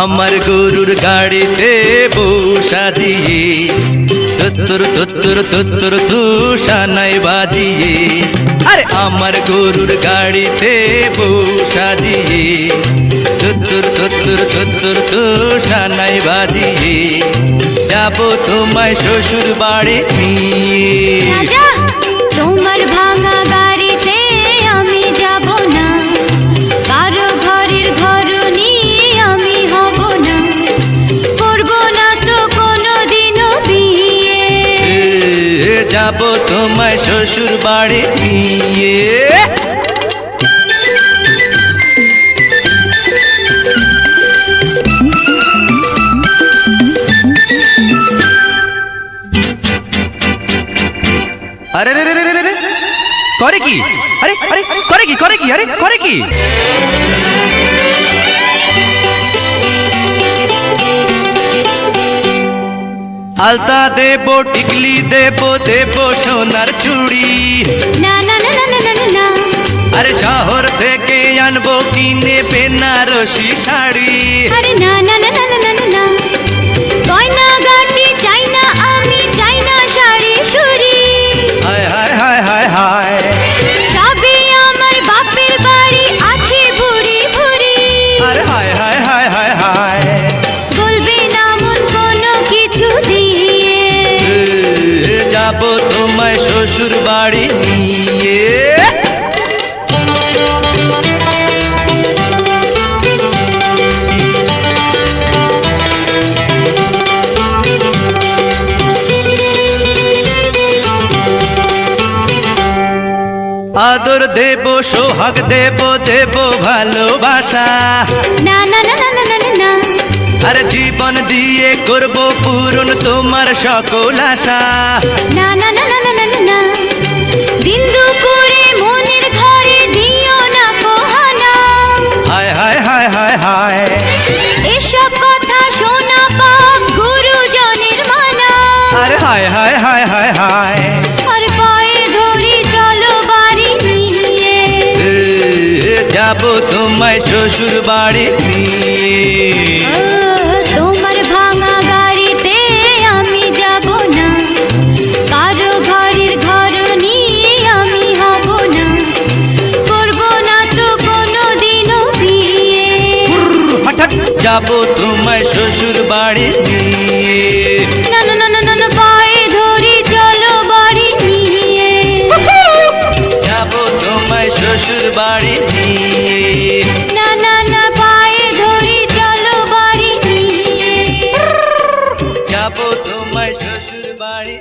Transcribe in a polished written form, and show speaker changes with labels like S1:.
S1: আমার গরুর গাড়িতে বসা দিয়ে তুত্তুর তুত্তুর তুত্তুর তুষানাই বাজিয়ে, আরে আমার গরুর গাড়িতে বসা দিয়ে তুত্তুর তুত্তুর তুত্তুর তুষানাই বাজিয়ে যাব তোমায় শ্বশুর বাড়ি নিয়ে।
S2: রাজা, তোমার ভাঙা গাড়িতে আমি যাব না, কারো ঘরের ঘরনি আমি হব না, করব না তো কোনোদিনও বিয়ে।
S1: যাব তোমায় শ্বশুর বাড়ি নিয়ে। আরে রে রে রে রে রে করে কি? আরে আরে করে কি? করে কি? আরে করে কি? আলতা দেব, টিকলি দেব, দেব সোনার চুড়ি।
S2: না না না না না না না,
S1: আরে শহর থেকে আনবো কিনে বেনারসি শাড়ি।
S2: আরে না না না না না না না, গয়না গাটি চাই না আমি, চাই না শাড়ি সুরি।
S1: হায় হায় হায় হায় হায়,
S2: সবই আমার বাপের বাড়ি আছে ভুরি ভুরি।
S1: আরে হায় হায় হায় হায় হায়,
S2: বলবে না মন কোনো কিছু দিয়ে।
S1: যাব তোমায় শ্বশুর বাড়ি নিয়ে। আদর দেব, সোহাগ দেব, দেব ভালোবাসা।
S2: না না না না না না না,
S1: আরে জীবন দিয়ে করব পূরণ তোমার সকল আশা।
S2: না না না না না না না, দিন দুপুরে মনের ঘরে দিও না কোহানা।
S1: হায় হায় হায় হায় হায়,
S2: এসব কথা শোনা পাপ গুরুজনের মানা।
S1: আরে হায় হায় হায় হায় হায়,
S2: আর পায়ে ধরি চলো বাড়ি নিয়ে।
S1: যাব তোমায় শ্বশুর বাড়ি নিয়ে।
S2: তোমার ভাঙা গাড়িতে আমি যাব না, কারো ঘরের ঘরনি আমি হব না, করব না তো কোনোদিনও বিয়ে।
S1: হঠাৎ যাব তোমায় শ্বশুর বাড়ি নিয়ে।
S2: না না না না না না, পায়ে ধরি চলো বাড়ি নিয়ে।
S1: যাব তোমায় শ্বশুর বাড়ি নিয়ে।
S2: না না না, পায়ে ধরি চলো বাড়ি নিয়ে।
S1: যাব তোমায় শ্বশুর বাড়ি।